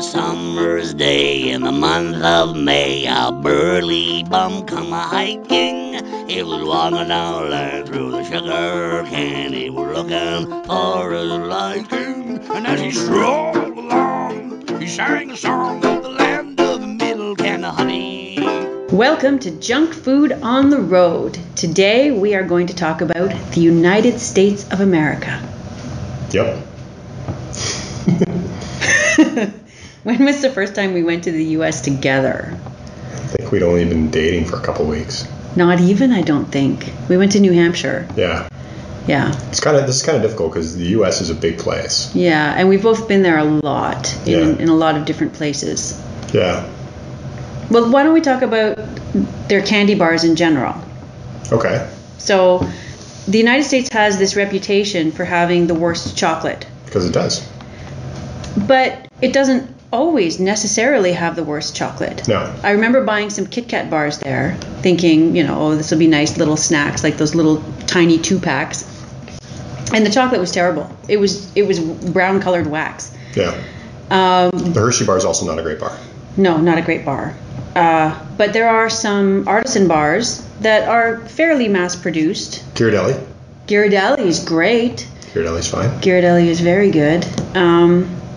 a summer's day in the month of May, a burly bum come a-hiking. He was walking down the lane through the sugar cane. He was looking for his liking, and as he strolled along, he sang a song of the land of middle can of honey. Welcome to Junk Food on the Road. Today we are going to talk about the United States of America. Yep. When was the first time we went to the U.S. together? I think we'd only been dating for a couple weeks. Not even, I don't think. We went to New Hampshire. Yeah. Yeah. This is kind of difficult because the U.S. is a big place. Yeah, and we've both been there a lot in a lot of different places. Yeah. Well, why don't we talk about their candy bars in general? Okay. So, the United States has this reputation for having the worst chocolate. Because it does. But it doesn't always necessarily have the worst chocolate. No. I remember buying some Kit Kat bars there, thinking, this will be nice little snacks, like those little tiny 2-packs. And the chocolate was terrible. It was brown colored wax. Yeah. The Hershey bar is also not a great bar. No, not a great bar. But there are some artisan bars that are fairly mass-produced. Ghirardelli. Ghirardelli is great. Ghirardelli's fine. Ghirardelli is very good.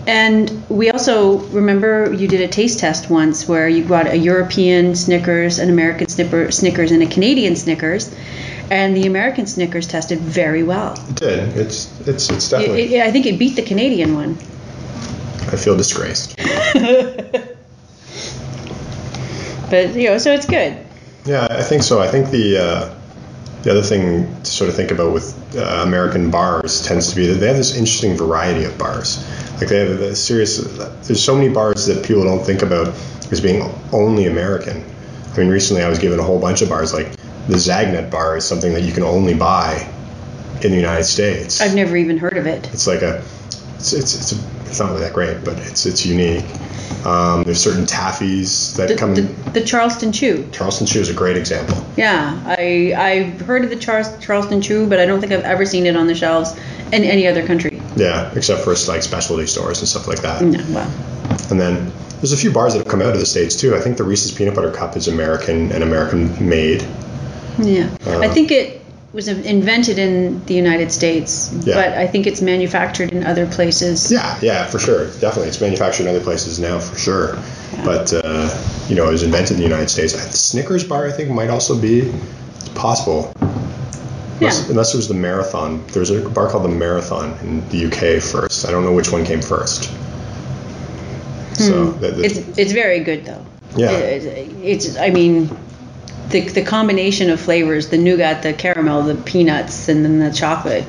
And we also, remember you did a taste test once where you got a European Snickers, an American Snickers, and a Canadian Snickers. And the American Snickers tested very well. It did. It's definitely... I think it beat the Canadian one. I feel disgraced. But, so it's good. Yeah, I think so. I think the other thing to sort of think about with American bars tends to be that they have this interesting variety of bars. Like they have there's so many bars that people don't think about as being only American. I mean, recently I was given a whole bunch of bars. Like the Zagnut bar is something that you can only buy in the United States. I've never even heard of it. It's like it's not really that great, but it's unique. There's certain taffies that come in. The Charleston Chew. Charleston Chew is a great example. Yeah, I've heard of the Charleston Chew, but I don't think I've ever seen it on the shelves in any other country. Yeah, except for like specialty stores and stuff like that. No, well. And then there's a few bars that have come out of the States too. I think the Reese's Peanut Butter Cup is American and American made. Yeah, I think it was invented in the United States, but I think it's manufactured in other places. Yeah, for sure. Definitely. It's manufactured in other places now, for sure. Yeah. But, it was invented in the United States. The Snickers bar, I think, might also be possible. Unless it was the Marathon. There was a bar called the Marathon in the UK first. I don't know which one came first. So it's very good, though. Yeah. The combination of flavors, the nougat, the caramel, the peanuts, and then the chocolate.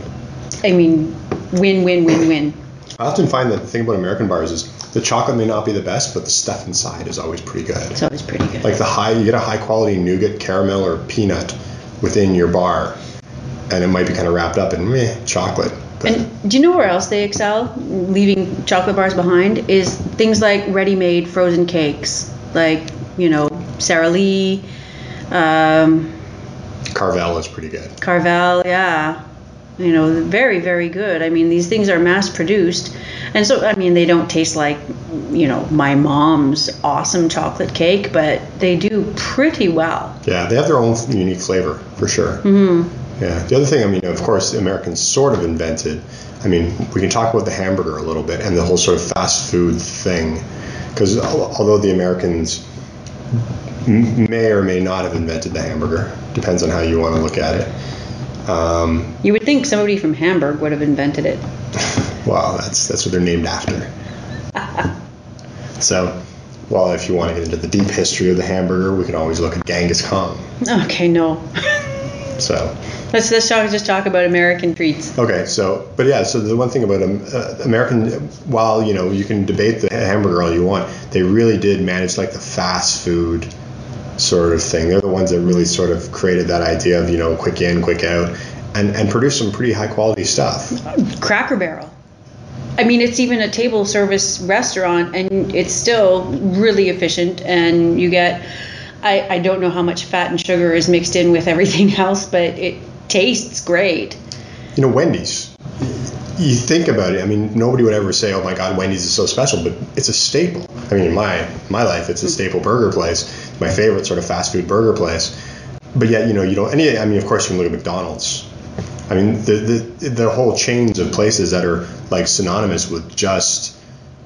Win, win, win, win. I often find that the thing about American bars is the chocolate may not be the best, but the stuff inside is always pretty good. It's always pretty good. Like you get a high quality nougat, caramel, or peanut within your bar, and it might be kind of wrapped up in chocolate. But and do you know where else they excel, leaving chocolate bars behind, is things like ready-made frozen cakes, like, Sara Lee. Carvel is pretty good. Carvel, yeah. Very, very good. These things are mass-produced. And so, they don't taste like, my mom's awesome chocolate cake, but they do pretty well. Yeah, they have their own unique flavor, for sure. Mm-hmm. Yeah. The other thing, of course, the Americans sort of invented, we can talk about the hamburger a little bit and the whole sort of fast food thing. Because although the Americans may or may not have invented the hamburger. Depends on how you want to look at it. You would think somebody from Hamburg would have invented it. Well, that's what they're named after. So, if you want to get into the deep history of the hamburger, we can always look at Genghis Khan. Okay, no. So let's just talk about American treats. Okay, so the one thing about American, while you can debate the hamburger all you want, they really did manage like the fast food sort of thing. They're the ones that really sort of created that idea of quick in, quick out, and produce some pretty high quality stuff. Cracker Barrel. It's even a table service restaurant, and it's still really efficient, and you get, I don't know how much fat and sugar is mixed in with everything else, but it tastes great. Wendy's. you think about it. I mean, nobody would ever say, "Oh my God, Wendy's is so special," but it's a staple. I mean, in my life, it's a staple burger place. My favorite sort of fast food burger place. But yet, you know, you don't. I mean, of course, you can look at McDonald's. I mean, the whole chains of places that are like synonymous with just,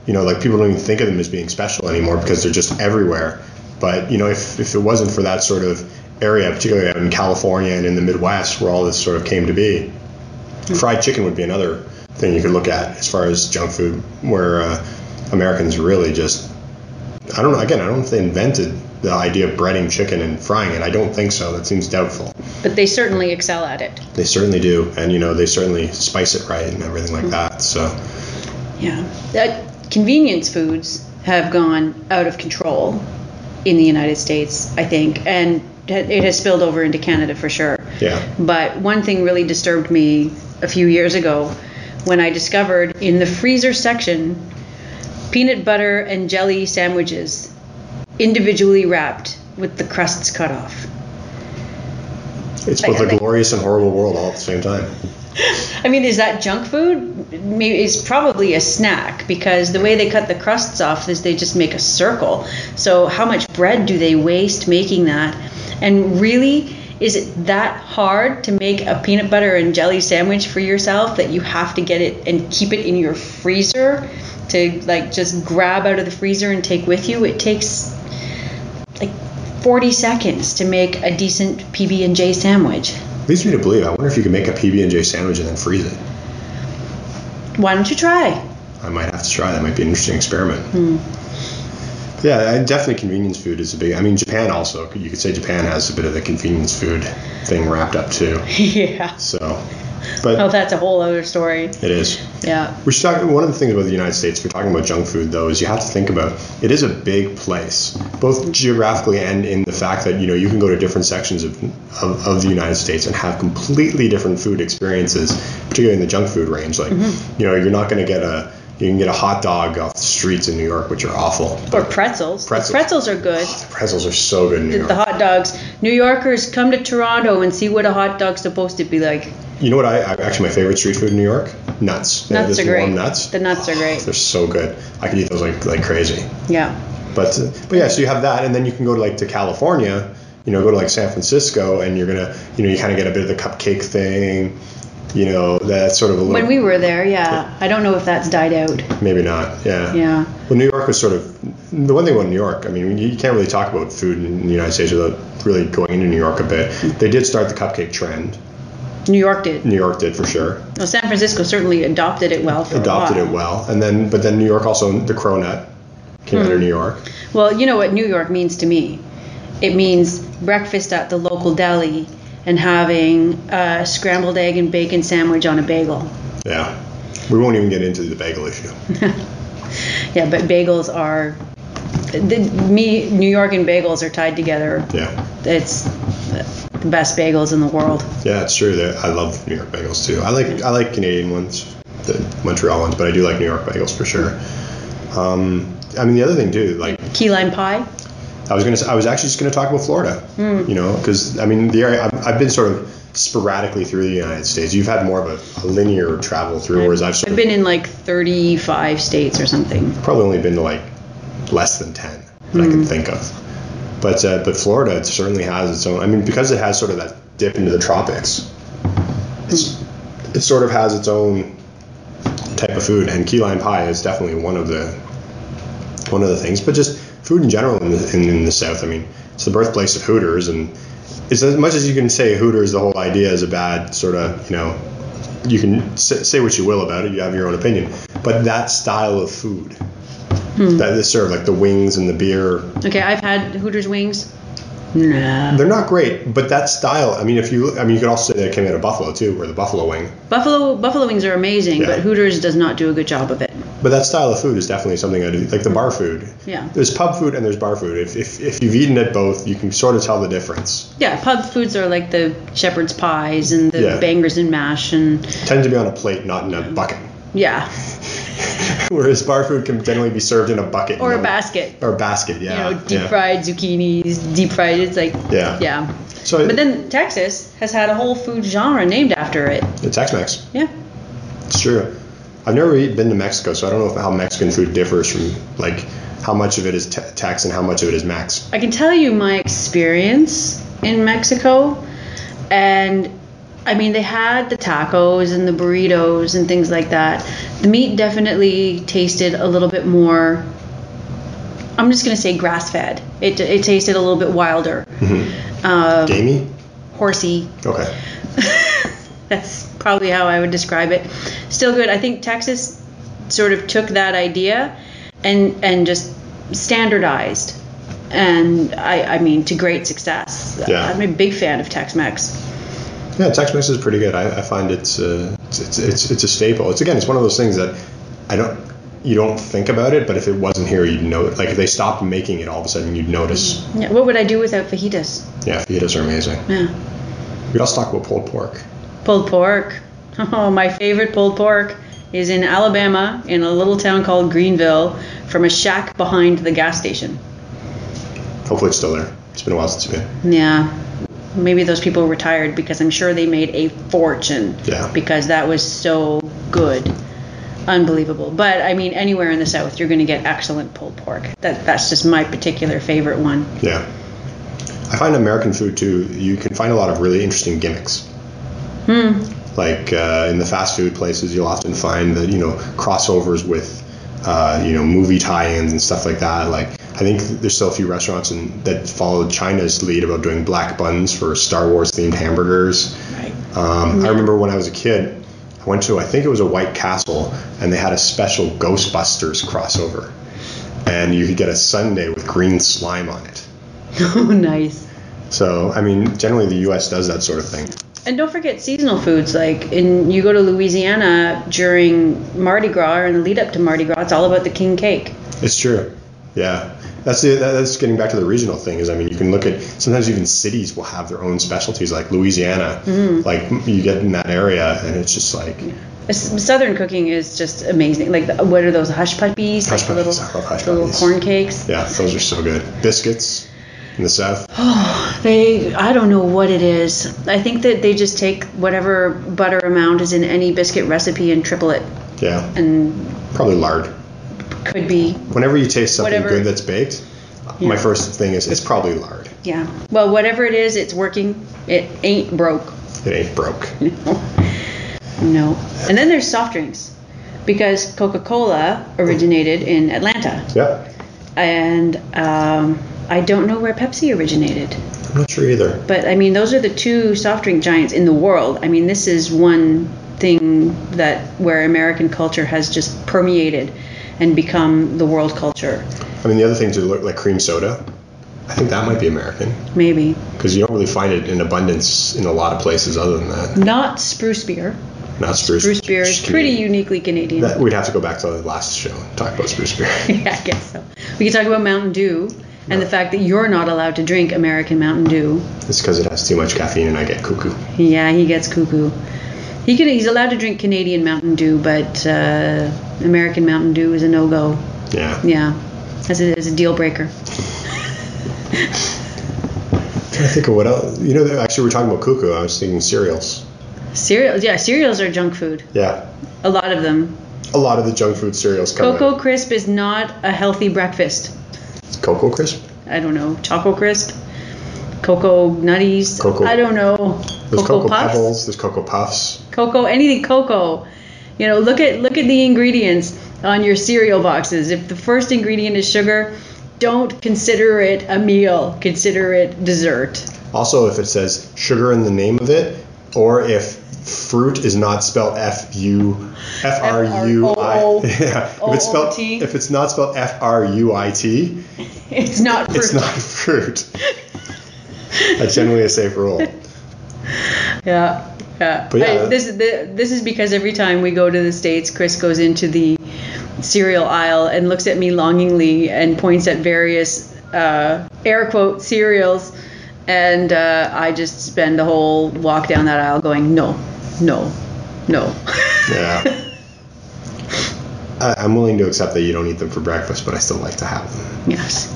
you know, like people don't even think of them as being special anymore because they're just everywhere. But, you know, if it wasn't for that sort of area, particularly out in California and in the Midwest where all this sort of came to be, fried chicken would be another thing you could look at as far as junk food, where Americans really just, I don't know, again, I don't know if they invented the idea of breading chicken and frying it. I don't think so. That seems doubtful. But they certainly excel at it. They certainly do. And, you know, they certainly spice it right and everything like that. So, yeah. Convenience foods have gone out of control in the United States, I think. And it has spilled over into Canada for sure. Yeah. But one thing really disturbed me a few years ago when I discovered in the freezer section peanut butter and jelly sandwiches individually wrapped with the crusts cut off. It's both a glorious and horrible world all at the same time. I mean, is that junk food? Maybe it's probably a snack, because the way they cut the crusts off is they just make a circle. So how much bread do they waste making that? And really, is it that hard to make a peanut butter and jelly sandwich for yourself that you have to get it and keep it in your freezer to like just grab out of the freezer and take with you? It takes like 40 seconds to make a decent PB&J sandwich. Leads me to believe. I wonder if you could make a PB&J sandwich and then freeze it. Why don't you try? I might have to try. That might be an interesting experiment. Yeah, definitely convenience food is a big. I mean, Japan also. You could say Japan has a bit of the convenience food thing wrapped up too. Yeah. So, but that's a whole other story. It is. Yeah. We should talk. One of the things about the United States, if you're talking about junk food, though, is you have to think about it is a big place, both geographically and in the fact that, you know, you can go to different sections of the United States and have completely different food experiences, particularly in the junk food range. Like, you know, you're not going to get you can get a hot dog off the streets in New York, which are awful. Or pretzels. Pretzels are good. Oh, the pretzels are so good in New York. The hot dogs. New Yorkers, come to Toronto and see what a hot dog's supposed to be like. You know what? Actually, my favorite street food in New York? Nuts. Nuts are great. Warm nuts. The nuts are great. They're so good. I could eat those like crazy. Yeah. But yeah, so you have that, and then you can go to California. You know, go to like San Francisco, and you're gonna, you know, you kind of get a bit of the cupcake thing. You know, that's sort of a little... When we were there, yeah. I don't know if that's died out. Maybe not, yeah. Yeah. Well, New York was sort of... The one thing about New York, I mean, you can't really talk about food in the United States without really going into New York a bit. They did start the cupcake trend. New York did. New York did, for sure. Well, San Francisco certainly adopted it well for a while. Adopted it well. But then New York also, the cronut came out of New York. Well, you know what New York means to me? It means breakfast at the local deli and having a scrambled egg and bacon sandwich on a bagel. Yeah. We won't even get into the bagel issue. Yeah, but bagels are... New York and bagels are tied together. Yeah. It's the best bagels in the world. Yeah, it's true. I love New York bagels, too. I like Canadian ones, the Montreal ones, but I do like New York bagels for sure. I mean, the other thing, too, like... Key lime pie? I was actually just going to talk about Florida, you know, because, I mean, the area, I've been sort of sporadically through the United States. You've had more of a linear travel through, whereas I've been in like 35 states or something. Probably only been to like less than 10 that I can think of. But Florida, it certainly has its own, I mean, because it has sort of that dip into the tropics, it sort of has its own type of food, and key lime pie is definitely one of the things, but just food in general in the South. I mean, it's the birthplace of Hooters, and it's as much as you can say Hooters, the whole idea is a bad sort of, you know, you can say what you will about it, you have your own opinion, but that style of food that is served, like the wings and the beer. Okay, I've had Hooters wings. Nah. They're not great, but that style, I mean, you could also say that it came out of Buffalo too, or the Buffalo wing. Buffalo wings are amazing, but Hooters does not do a good job of it. But that style of food is definitely something I do, like the bar food. Yeah. There's pub food and there's bar food. If you've eaten at both, you can sort of tell the difference. Yeah, pub foods are like the shepherd's pies and the bangers and mash and... Tend to be on a plate, not in a bucket. Yeah. Whereas bar food can generally be served in a bucket. Or a basket. Or a basket, yeah. You know, deep fried zucchinis, deep fried, it's like... Yeah. So, but then Texas has had a whole food genre named after it. The Tex-Mex. Yeah. It's true. I've never been to Mexico, so I don't know how Mexican food differs from like how much of it is Tex and how much of it is Mex. I can tell you my experience in Mexico, and I mean, they had the tacos and the burritos and things like that. The meat definitely tasted a little bit more, I'm just going to say grass-fed. It tasted a little bit wilder. Mm-hmm. Gamey? Horsey. Okay. That's probably how I would describe it. Still good. I think Texas sort of took that idea and just standardized. And I mean, to great success. Yeah. I'm a big fan of Tex-Mex. Yeah, Tex-Mex is pretty good. I find it's a staple. It's one of those things that you don't think about it, but if it wasn't here, you'd know. Like if they stopped making it, all of a sudden you'd notice. Yeah. What would I do without fajitas? Yeah, fajitas are amazing. Yeah. We'd also talk about pulled pork. Pulled pork. Oh, my favorite pulled pork is in Alabama, in a little town called Greenville, from a shack behind the gas station. Hopefully it's still there. It's been a while since it's been. Yeah. Maybe those people retired because I'm sure they made a fortune. Yeah. Because that was so good. Unbelievable. But I mean, anywhere in the South, you're going to get excellent pulled pork. That's just my particular favorite one. Yeah. I find American food too, you can find a lot of really interesting gimmicks. Like in the fast food places, you'll often find that, crossovers with, movie tie-ins and stuff like that. Like, I think there's still a few restaurants that followed China's lead about doing black buns for Star Wars themed hamburgers. Right. I remember when I was a kid, I went to, I think it was a White Castle, and they had a special Ghostbusters crossover. And you could get a sundae with green slime on it. Oh, nice. So, I mean, generally the U.S. does that sort of thing. And don't forget seasonal foods. Like you go to Louisiana during Mardi Gras or in the lead up to Mardi Gras, it's all about the king cake. It's true. Yeah. That's getting back to the regional thing. You can look at, sometimes even cities will have their own specialties, like Louisiana. Mm-hmm. Like you get in that area and it's just like. Yeah. Southern cooking is just amazing. Like what are those hush puppies? Hush puppies. I love hush puppies. Little corn cakes. Yeah, those are so good. Biscuits in the South. Oh, I don't know what it is. I think that they just take whatever butter amount is in any biscuit recipe and triple it. Yeah. And probably lard. Could be. Whenever you taste something good that's baked, my first thing is it's probably lard. Yeah. Well, whatever it is, it's working. It ain't broke. It ain't broke. No. And then there's soft drinks, because Coca-Cola originated in Atlanta. Yeah. And I don't know where Pepsi originated. I'm not sure either. But I mean, those are the two soft drink giants in the world. I mean, this is one thing where American culture has just permeated and become the world culture. I mean, the other things that look like cream soda, I think that might be American. Maybe. Because you don't really find it in abundance in a lot I places other than that. Not spruce beer. Not spruce. Spruce beer is pretty uniquely Canadian. We'd have to go back to the last show and talk about spruce beer. Yeah, I guess so. We can talk about Mountain Dew and the fact that you're not allowed to drink American Mountain Dew. It's because it has too much caffeine and I get cuckoo. Yeah, he gets cuckoo. He's allowed to drink Canadian Mountain Dew, but American Mountain Dew is a no-go. Yeah. Yeah, as a deal breaker. I'm trying to think of what else. Actually, we're talking about cuckoo. I was thinking cereals. Cereals, yeah, cereals are junk food. Yeah. A lot of them. A lot of the junk food cereals come Cocoa Crisp is not a healthy breakfast. Cocoa Crisp? I don't know. Choco Crisp? Cocoa Nutties? I don't know. There's Cocoa Pebbles. There's Cocoa Puffs. Anything cocoa. Look at the ingredients on your cereal boxes. If the first ingredient is sugar, don't consider it a meal. Consider it dessert. Also, if it says sugar in the name of it, or if fruit is not spelled F-R-U-I. Yeah. If it's not spelled F-R-U-I-T, it's not fruit. It's not fruit. That's generally a safe rule. Yeah. But yeah. This is because every time we go to the States, Chris goes into the cereal aisle and looks at me longingly and points at various air quote cereals, and I just spend the whole walk down that aisle going, no. Yeah. I'm willing to accept that you don't eat them for breakfast, but I still like to have them. Yes.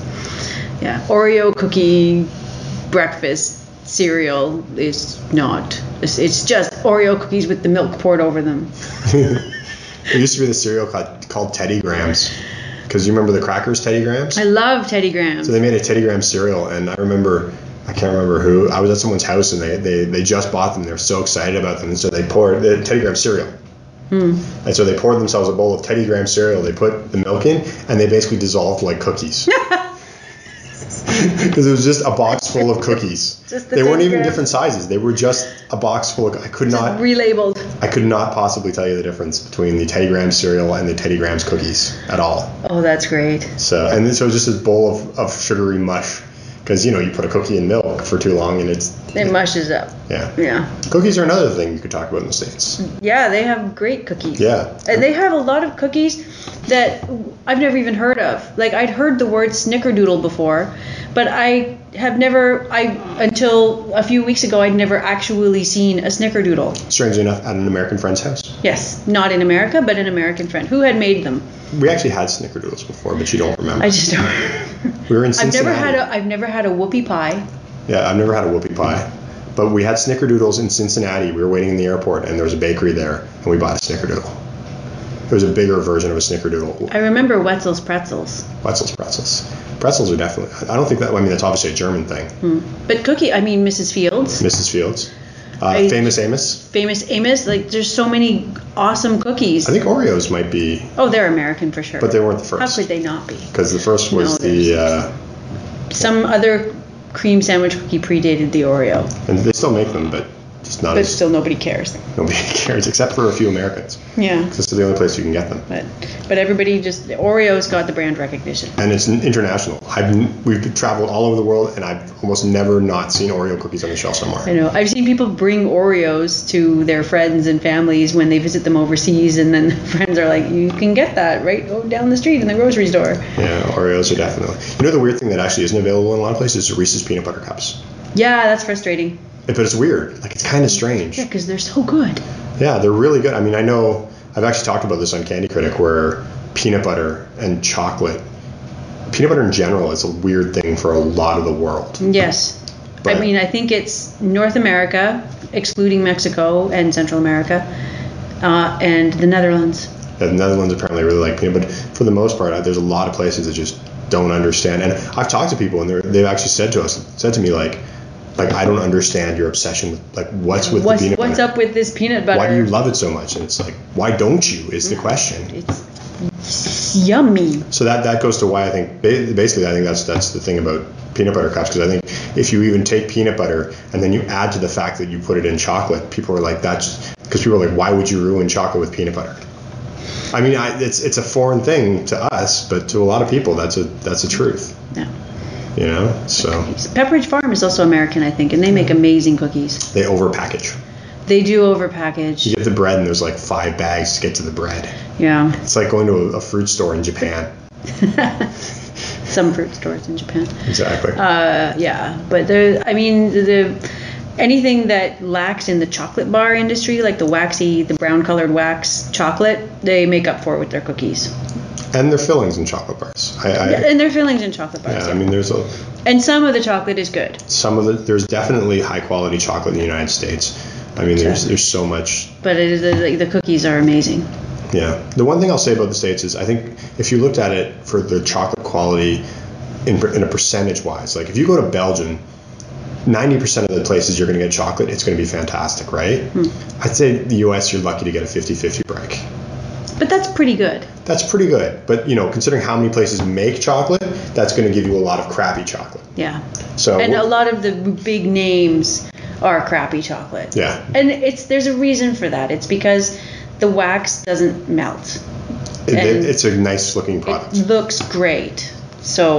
Yeah. Oreo cookie breakfast cereal is not. It's just Oreo cookies with the milk poured over them. There used to be the cereal called Teddy Grahams. Because you remember the crackers, Teddy Grahams? I love Teddy Grahams. So they made a Teddy Graham cereal, and I can't remember who. I was at someone's house, and they just bought them. They were so excited about them, and so they poured the Teddy Graham cereal. And so they poured themselves a bowl of Teddy Graham cereal. They put the milk in, and they basically dissolved like cookies. Because it was just a box full of cookies. They weren't even different sizes. They were just a box full of. I could not relabeled. I could not possibly tell you the difference between the Teddy Graham cereal and the Teddy Grahams cookies at all. Oh, that's great. So it was just this bowl of sugary mush. Because you put a cookie in milk for too long and it mushes up. Yeah. Cookies are another thing you could talk about in the States. Yeah, they have great cookies. Yeah. And they have a lot of cookies that I've never even heard of. Like I'd heard the word snickerdoodle before, but I have never. Until a few weeks ago, I'd never actually seen a snickerdoodle. Strangely enough, at an American friend's house. Yes, not in America, but an American friend who had made them. We actually had snickerdoodles before, but you don't remember. I just don't. We were in Cincinnati. I've never had a whoopie pie. Yeah, I've never had a whoopie pie. But we had snickerdoodles in Cincinnati. We were waiting in the airport, and there was a bakery there, and we bought a snickerdoodle. It was a bigger version of a snickerdoodle. I remember Wetzel's pretzels. Wetzel's pretzels. Pretzels are definitely. I don't think that. I mean, that's obviously a German thing. But cookie. I mean, Mrs. Fields. Mrs. Fields. Famous Amos. Famous Amos. Like, there's so many awesome cookies. I think Oreos might be. Oh, they're American for sure. But they weren't the first. How could they not be? Because the first was some other cream sandwich cookie predated the Oreo. And they still make them, but just not. But still, nobody cares. Nobody cares, except for a few Americans. Yeah. Because it's the only place you can get them. But everybody Oreo's got the brand recognition. And it's international. We've traveled all over the world, and I've almost never not seen Oreo cookies on the shelf somewhere. I know. I've seen people bring Oreos to their friends and families when they visit them overseas, and then friends are like, you can get that right down the street in the grocery store. Yeah, Oreos are definitely. The weird thing that actually isn't available in a lot of places is Reese's peanut butter cups. Yeah, that's frustrating. But it's weird. Like, it's kind of strange. Yeah, because they're so good. Yeah, they're really good. I mean, I know I've actually talked about this on Candy Critic, where peanut butter and chocolate, peanut butter in general is a weird thing for a lot of the world. Yes. But, I mean, I think it's North America, excluding Mexico and Central America, and the Netherlands. Yeah, the Netherlands apparently really like peanut butter. For the most part, there's a lot of places that just don't understand. And I've talked to people, and they've actually said to me, like, I don't understand your obsession with, like, what's with the peanut butter. What's up with this peanut butter? Why do you love it so much? And it's like, why don't you is the question. It's yummy. So that goes to why I think, basically, I think that's the thing about peanut butter cups, because I think if you even take peanut butter and then you add to the fact that you put it in chocolate, people are like, because people are like, why would you ruin chocolate with peanut butter? I mean, it's a foreign thing to us, but to a lot of people, that's a truth. Yeah. So Pepperidge Farm is also American, I think, and they make amazing cookies. They overpackage. They do overpackage. You get the bread, and there's like 5 bags to get to the bread. Yeah. It's like going to a fruit store in Japan. Some fruit stores in Japan. Exactly. Yeah, but anything that lacks in the chocolate bar industry, like the brown colored wax chocolate, they make up for it with their cookies. And their fillings in chocolate bars. And their fillings in chocolate bars. Yeah, I mean, and some of the chocolate is good. There's definitely high quality chocolate in the United States. I mean, there's so much. But the cookies are amazing. Yeah. The one thing I'll say about the States is I think if you looked at it for the chocolate quality in a percentage wise, like if you go to Belgium, 90% of the places you're going to get chocolate, it's going to be fantastic, right? I'd say the U.S., you're lucky to get a 50-50 break. But that's pretty good. That's pretty good. But, considering how many places make chocolate, that's going to give you a lot of crappy chocolate. Yeah. So and a lot of the big names are crappy chocolate. Yeah. And there's a reason for that. It's because the wax doesn't melt. It's a nice looking product. It looks great. So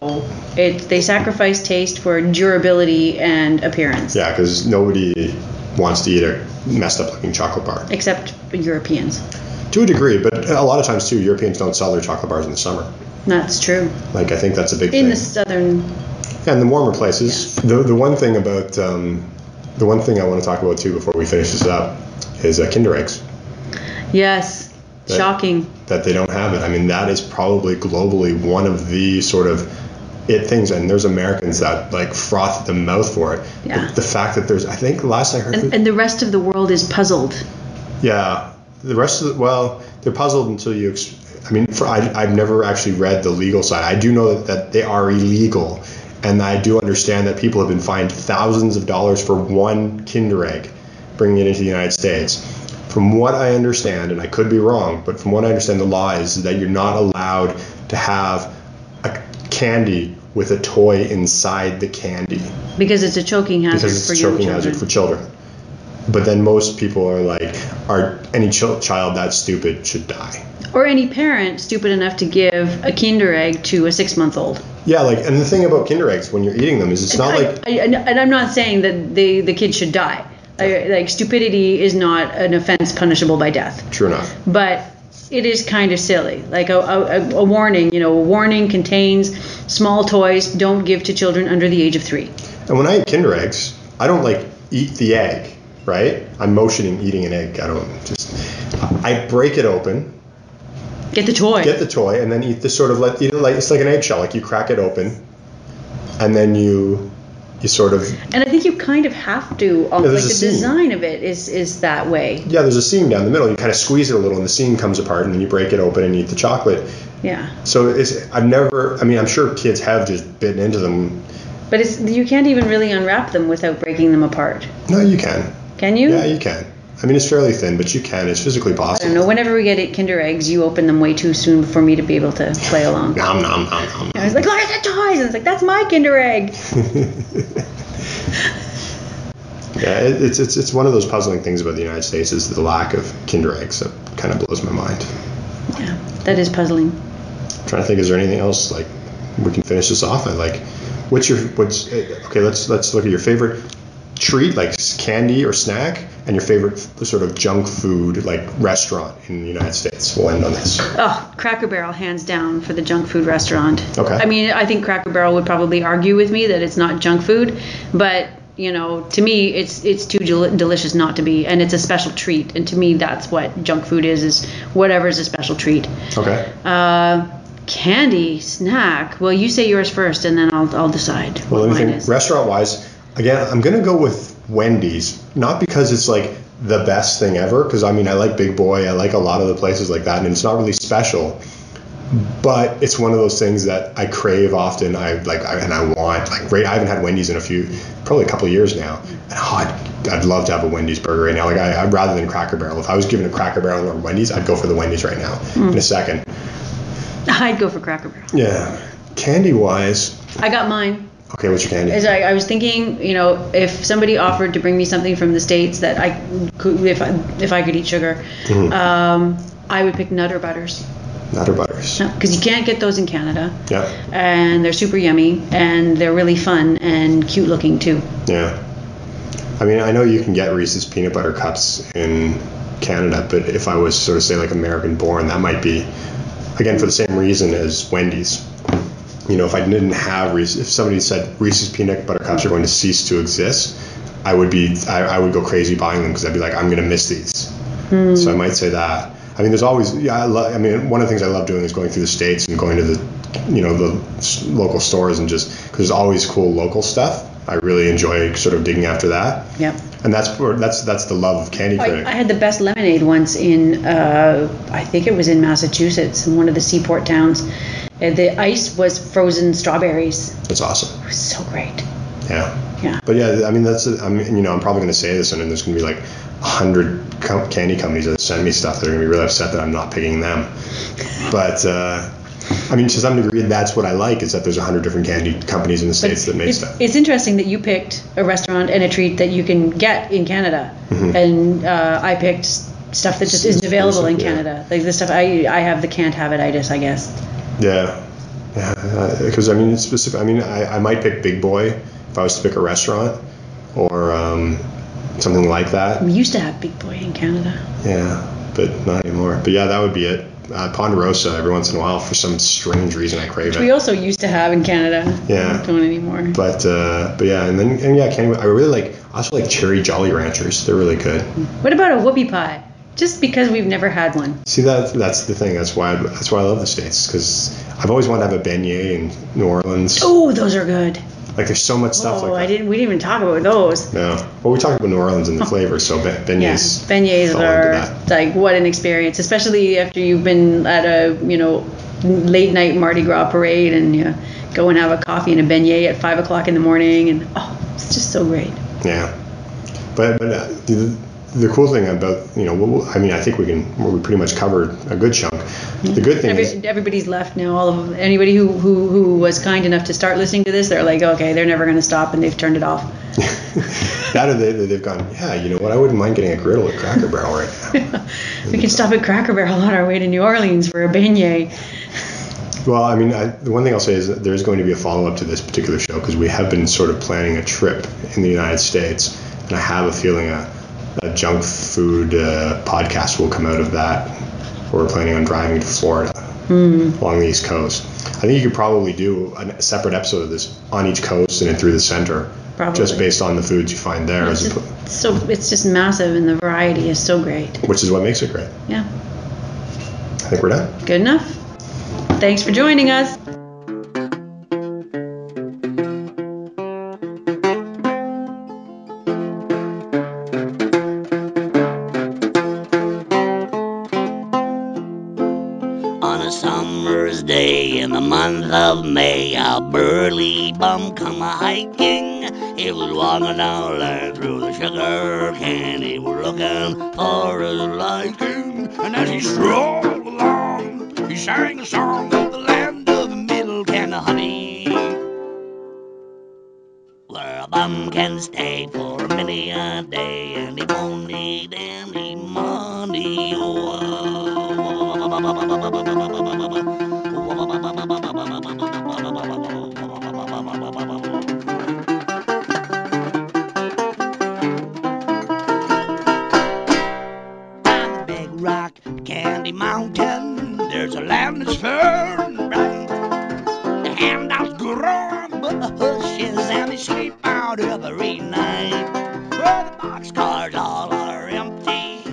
they sacrifice taste for durability and appearance. Yeah, because nobody wants to eat a messed up looking chocolate bar. Except Europeans. To a degree, but a lot of times too, Europeans don't sell their chocolate bars in the summer. That's true. Like, I think that's a big thing. In the southern. Yeah, in the warmer places. Yeah. The one thing about the one thing I want to talk about too before we finish this up is Kinder Eggs. Yes. Shocking. That they don't have it. I mean, that is probably globally one of the sort of things, and there's Americans that like froth at the mouth for it. Yeah. The fact that I think last I heard. And the rest of the world is puzzled. Yeah. the rest of the, well, they're puzzled until you. I've never actually read the legal side. I do know that they are illegal, and I do understand that people have been fined thousands of dollars for one Kinder Egg, bringing it into the United States. From what I understand, and I could be wrong, but from what I understand, the law is that you're not allowed to have a candy with a toy inside the candy. Because it's a choking hazard because it's for a young choking children. hazard for children. But then most people are like, any child that stupid should die. Or any parent stupid enough to give a Kinder Egg to a 6-month-old. Yeah, and the thing about Kinder Eggs when you're eating them is it's not and I'm not saying that the kid should die. Stupidity is not an offense punishable by death. True enough. But it is kind of silly. Like a warning, a warning contains small toys, don't give to children under the age of 3. And when I eat Kinder Eggs, I don't eat the egg, right? I'm motioning eating an egg. I break it open. Get the toy. And then eat the sort of it's like an eggshell. Like you crack it open, and then you sort of. And I think you kind of have to. The design of it is that way. Yeah, there's a seam down the middle. You kind of squeeze it a little, and the seam comes apart, and then you break it open and eat the chocolate. Yeah. So I'm sure kids have just bitten into them. But you can't even really unwrap them without breaking them apart. No, you can. Can you? Yeah, you can. It's fairly thin, but you can. It's physically possible. I don't know. Whenever we get Kinder Eggs, you open them way too soon for me to be able to play along. Nom, nom, nom, nom. I was like, look at the toys! And it's like, that's my Kinder Egg! Yeah, it's one of those puzzling things about the United States is the lack of Kinder Eggs that kind of blows my mind. Yeah, that is puzzling. I'm trying to think, is there anything else we can finish this off? Okay, let's look at your favorite treat, like candy or snack, and your favorite sort of junk food, restaurant in the United States. We'll end on this. Oh, Cracker Barrel, hands down, for the junk food restaurant. Okay. I think Cracker Barrel would probably argue with me that it's not junk food, but to me, it's too delicious not to be, and it's a special treat. And to me, that's what junk food is whatever's a special treat. Okay. Candy, snack. Well, you say yours first, and then I'll decide. Well, let me think. Restaurant-wise, again, I'm going to go with Wendy's, not because it's the best thing ever, because I like Big Boy, I like a lot of the places like that, and it's not really special, but it's one of those things that I crave often. I want. I haven't had Wendy's in probably a couple of years now, and I'd love to have a Wendy's burger right now. I'd rather than Cracker Barrel. If I was given a Cracker Barrel or Wendy's, I'd go for the Wendy's right now in a second. I'd go for Cracker Barrel. Yeah, candy-wise. I got mine. Okay, what's your candy? I was thinking, if somebody offered to bring me something from the States that I could, if I could eat sugar, I would pick Nutter Butters. Nutter Butters. Because you can't get those in Canada. Yeah. And they're super yummy, and they're really fun and cute looking too. Yeah. I know you can get Reese's Peanut Butter Cups in Canada, but if I was sort of say American born, that might be, again, for the same reason as Wendy's. If I didn't have if somebody said Reese's Peanut Butter Cups are going to cease to exist, I would go crazy buying them because I'd be like, I'm going to miss these. So I might say that. There's always, one of the things I love doing is going through the States and going to the local stores and just, because there's always cool local stuff. I really enjoy sort of digging after that. Yeah. And that's the love of Candy Critic. I had the best lemonade once in, I think it was in Massachusetts, in one of the seaport towns. The ice was frozen strawberries. That's awesome. It was so great. Yeah. Yeah. But yeah, I'm probably going to say this, and then there's going to be 100 candy companies that send me stuff that are going to be really upset that I'm not picking them. But to some degree, that's what I like, is that there's 100 different candy companies in the States that make stuff. It's interesting that you picked a restaurant and a treat that you can get in Canada, and I picked stuff that just isn't available in Canada. The stuff I have the can't have it-itis, I guess. Yeah. Because it's specific. I might pick Big Boy if I was to pick a restaurant, or something like that. We used to have Big Boy in Canada. Yeah, but not anymore. But yeah, that would be it. Ponderosa every once in a while for some strange reason I crave it. We also used to have in Canada. Yeah. Don't anymore. But yeah, candy. I really like cherry Jolly Ranchers. They're really good. What about a whoopie pie? Just because we've never had one. See, that's the thing. That's why I love the States, because I've always wanted to have a beignet in New Orleans. Oh, those are good. Like there's so much stuff like that. We didn't even talk about those. No. Well, we talked about New Orleans and the flavors, so beignets. Beignets fall are into that. like what an experience, especially after you've been at a late night Mardi Gras parade and you go and have a coffee and a beignet at 5 o'clock in the morning, and it's just so great. Yeah. But the cool thing about, I think we pretty much covered a good chunk. The good thing is everybody's left now. Anybody who was kind enough to start listening to this, they're like, okay, they're never going to stop, and they've turned it off. That or they've gone, yeah, you know what? I wouldn't mind getting a griddle at Cracker Barrel right now. We can stop at Cracker Barrel on our way to New Orleans for a beignet. Well, I mean, the one thing I'll say is that there's going to be a follow-up to this particular show because we have been sort of planning a trip in the United States, and I have a feeling a junk food podcast will come out of that. We're planning on driving to Florida along the East Coast. I think you could probably do a separate episode of this on each coast and then through the center, just based on the foods you find there. It's just massive, and the variety is so great. Which is what makes it great. Yeah. I think we're done. Good enough. Thanks for joining us. On a summer's day in the month of May, a burly bum come a-hiking. He was walking down the lane through the sugar cane. He was looking for his liking. And as he strolled along, he sang a song of the land of middle can of honey, where a bum can stay for many a day and he won't need any money. On the big rock, Candy Mountain, there's a land that's fair and bright. The handouts grow but the hushes and they sleep out every night. Where the boxcars all are empty,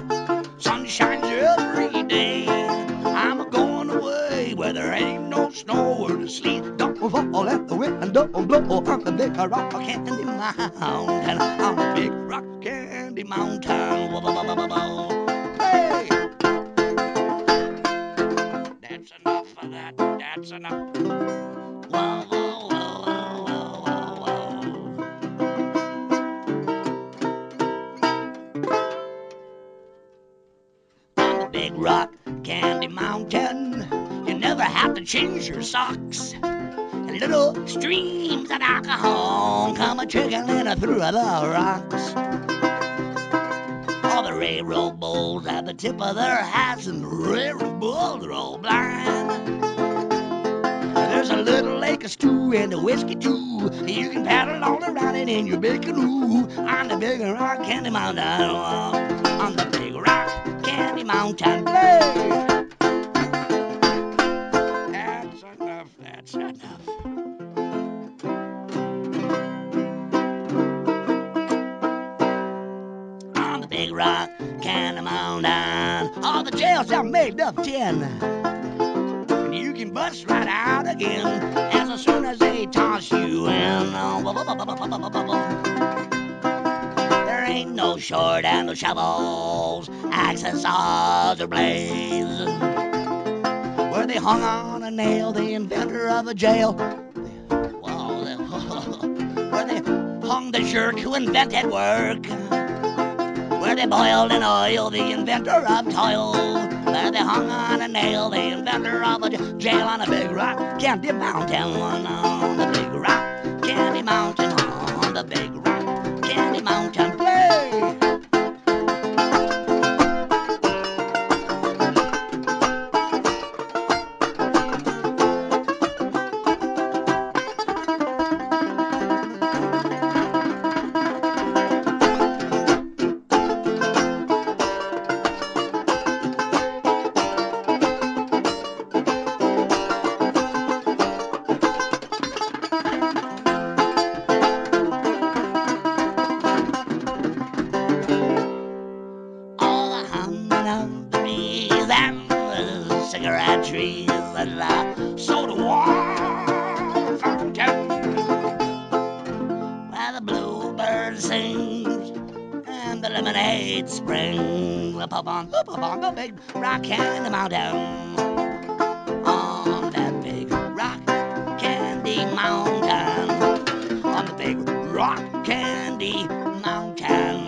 sun shines every day. I'm a-going away where there ain't no snow or the sleet don't fall at the wind and don't blow on the big rock Candy Mountain. On the big rock Candy Mountain. Hey! That's enough of that. That's enough. Whoa, whoa, whoa, whoa, whoa, whoa. On the big rock Candy Mountain, you never have to change your socks. And little streams of alcohol come a-trickling through the rocks. All the railroad bulls at the tip of their hats, and the railroad bulls are all blind. There's a little lake of stew and a whiskey too. You can paddle all around it in your big canoe on the big rock Candy Mountain. On the big rock Candy Mountain. Play. That's enough. That's enough. On the big rock Candy Mountain, all the jails are made of tin. And you can bust right out again as soon as they toss you in. There ain't no sword and no shovels, axes, saws, or blades. Where they hung on a nail, the inventor of a jail. Where they hung the jerk who invented work. Where they boiled in oil, the inventor of toil. Where they hung on a nail, the inventor of a jail on a big rock Candy Mountain. On the big rock Candy Mountain. On the big rock Candy Mountain. Play. Cigarette trees and soda water fountain. lemonade spring. Up on the big rock candy mountain. On that big rock candy mountain. On the big rock candy mountain.